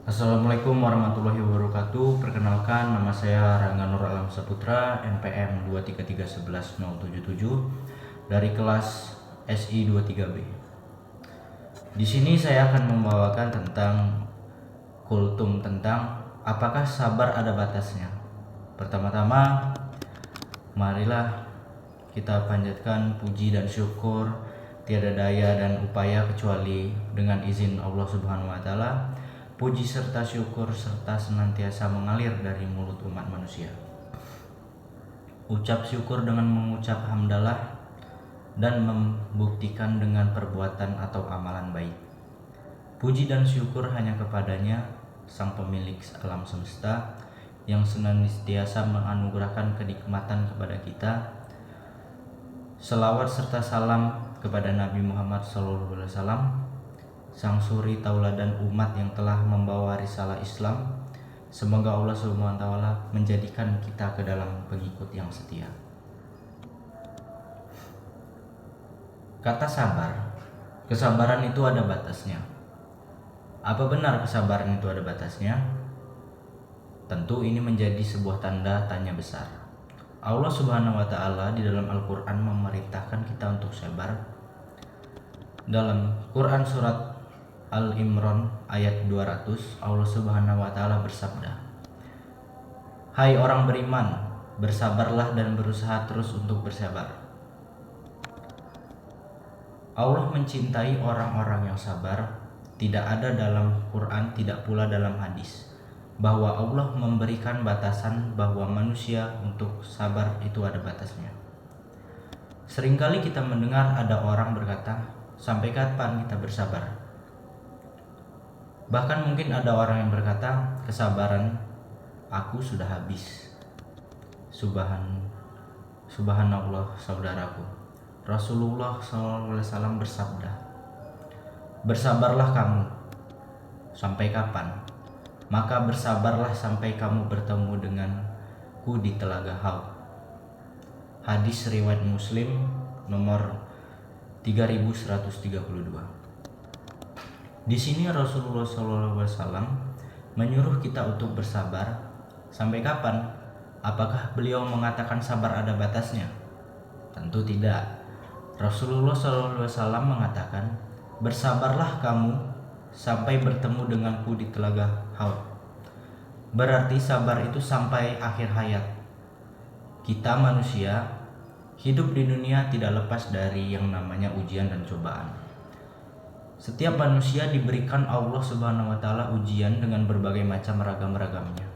Assalamualaikum warahmatullahi wabarakatuh. Perkenalkan, nama saya Rangga Nur Alam Saputra, NPM 233111077 dari kelas SI 23B. Di sini saya akan membawakan tentang kultum tentang apakah sabar ada batasnya. Pertama-tama, marilah kita panjatkan puji dan syukur tiada daya dan upaya kecuali dengan izin Allah Subhanahu wa taala. Puji serta syukur serta senantiasa mengalir dari mulut umat manusia. Ucap syukur dengan mengucap hamdalah dan membuktikan dengan perbuatan atau amalan baik. Puji dan syukur hanya kepadanya, Sang Pemilik alam semesta, yang senantiasa menganugerahkan kenikmatan kepada kita. Selawat serta salam kepada Nabi Muhammad SAW, sang suri tauladan umat yang telah membawa risalah Islam. Semoga Allah Subhanahu wa taala menjadikan kita ke dalam pengikut yang setia. Kata sabar, kesabaran itu ada batasnya. Apa benar kesabaran itu ada batasnya? Tentu ini menjadi sebuah tanda tanya besar. Allah Subhanahu wa taala di dalam Al-Qur'an memerintahkan kita untuk sabar. Dalam Quran surat Al-Imran ayat 200, Allah Subhanahu wa taala bersabda, "Hai orang beriman, bersabarlah dan berusaha terus untuk bersabar." Allah mencintai orang-orang yang sabar. Tidak ada dalam Quran, tidak pula dalam hadis, bahwa Allah memberikan batasan bahwa manusia untuk sabar itu ada batasnya. Seringkali kita mendengar ada orang berkata, "Sampai kapan kita bersabar?" Bahkan mungkin ada orang yang berkata, "Kesabaran aku sudah habis." Subhanallah saudaraku. Rasulullah SAW bersabda, "Bersabarlah kamu. Sampai kapan? Maka bersabarlah sampai kamu bertemu denganku di telaga Haud." Hadis riwayat Muslim nomor 3132. Di sini Rasulullah SAW menyuruh kita untuk bersabar. Sampai kapan? Apakah beliau mengatakan sabar ada batasnya? Tentu tidak. Rasulullah SAW mengatakan, "Bersabarlah kamu sampai bertemu denganku di telaga Haud." Berarti sabar itu sampai akhir hayat. Kita manusia hidup di dunia tidak lepas dari yang namanya ujian dan cobaan. Setiap manusia diberikan Allah Subhanahu wa taala ujian dengan berbagai macam ragam-ragamnya.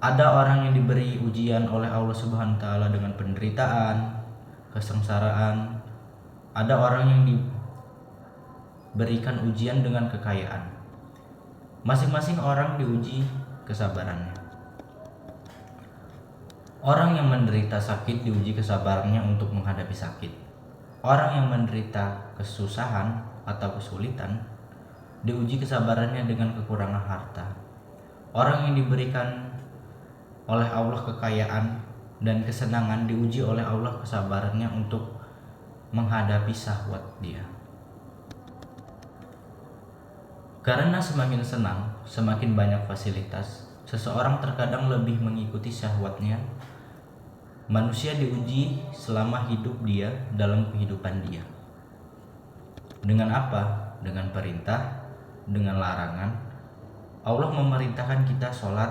Ada orang yang diberi ujian oleh Allah Subhanahu wa taala dengan penderitaan, kesengsaraan. Ada orang yang diberikan ujian dengan kekayaan. Masing-masing orang diuji kesabarannya. Orang yang menderita sakit diuji kesabarannya untuk menghadapi sakit. Orang yang menderita kesusahan atau kesulitan diuji kesabarannya dengan kekurangan harta. Orang yang diberikan oleh Allah kekayaan dan kesenangan diuji oleh Allah kesabarannya untuk menghadapi syahwat dia. Karena semakin senang, semakin banyak fasilitas, seseorang terkadang lebih mengikuti syahwatnya. Manusia diuji selama hidup dia dalam kehidupan dia. Dengan apa? Dengan perintah, dengan larangan. Allah memerintahkan kita sholat,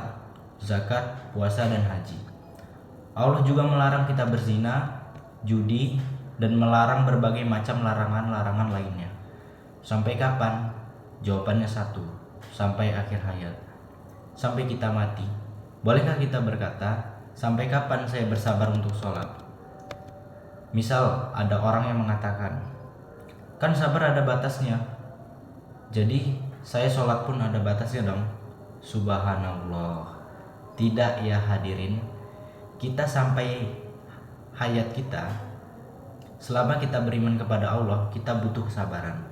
zakat, puasa, dan haji. Allah juga melarang kita berzina, judi, dan melarang berbagai macam larangan-larangan lainnya. Sampai kapan? Jawabannya satu, sampai akhir hayat. Sampai kita mati. Bolehkah kita berkata, "Sampai kapan saya bersabar untuk sholat?" Misal ada orang yang mengatakan, "Kan sabar ada batasnya, jadi saya sholat pun ada batasnya dong." Subhanallah. Tidak ya hadirin. Kita sampai hayat kita, selama kita beriman kepada Allah, kita butuh kesabaran.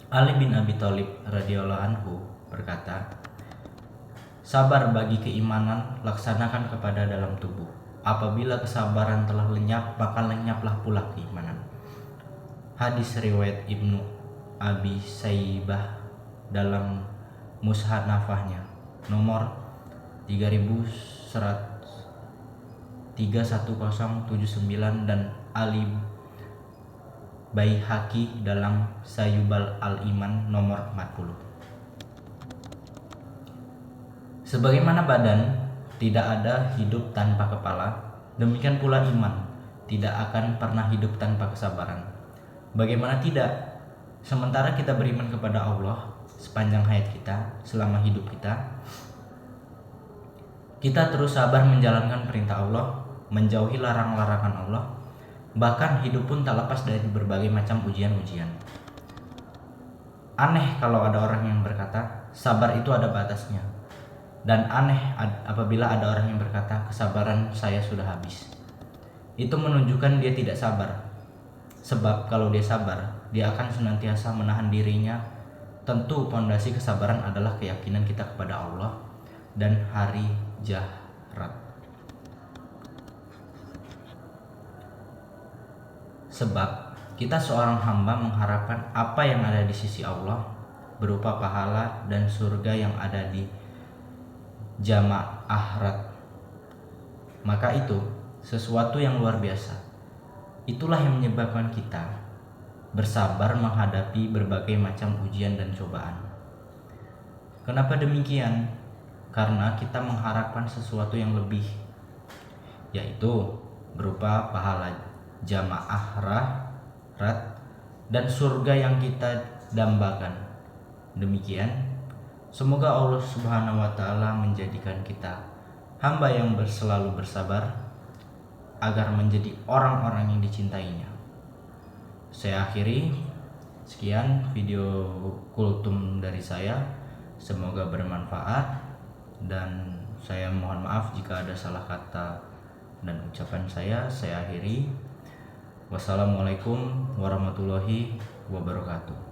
Ali bin Abi Thalib radhiyallahu anhu berkata, "Sabar bagi keimanan laksanakan kepada dalam tubuh. Apabila kesabaran telah lenyap, maka lenyaplah pula keimanan." Hadis riwayat Ibnu Abi Saibah dalam Mushanafahnya nomor 31079 dan Ali Baihaqi dalam Sayubal al-Iman nomor 40. Sebagaimana badan tidak ada hidup tanpa kepala, demikian pula iman tidak akan pernah hidup tanpa kesabaran. Bagaimana tidak? Sementara kita beriman kepada Allah sepanjang hayat kita, selama hidup kita terus sabar menjalankan perintah Allah, menjauhi larangan-larangan Allah, bahkan hidup pun tak lepas dari berbagai macam ujian-ujian. Aneh kalau ada orang yang berkata, sabar itu ada batasnya. Dan aneh apabila ada orang yang berkata, kesabaran saya sudah habis. Itu menunjukkan dia tidak sabar. Sebab kalau dia sabar, dia akan senantiasa menahan dirinya. Tentu pondasi kesabaran adalah keyakinan kita kepada Allah dan hari akhirat. Sebab kita seorang hamba mengharapkan apa yang ada di sisi Allah berupa pahala dan surga yang ada di jamaah akhirat. Maka itu sesuatu yang luar biasa. Itulah yang menyebabkan kita bersabar menghadapi berbagai macam ujian dan cobaan. Kenapa demikian? Karena kita mengharapkan sesuatu yang lebih, yaitu berupa pahala jamaah akhirat dan surga yang kita dambakan. Demikian, semoga Allah Subhanahu wa Ta'ala menjadikan kita hamba yang selalu bersabar agar menjadi orang-orang yang dicintainya. Saya akhiri, sekian video kultum dari saya, semoga bermanfaat dan saya mohon maaf jika ada salah kata dan ucapan saya akhiri. Wassalamualaikum warahmatullahi wabarakatuh.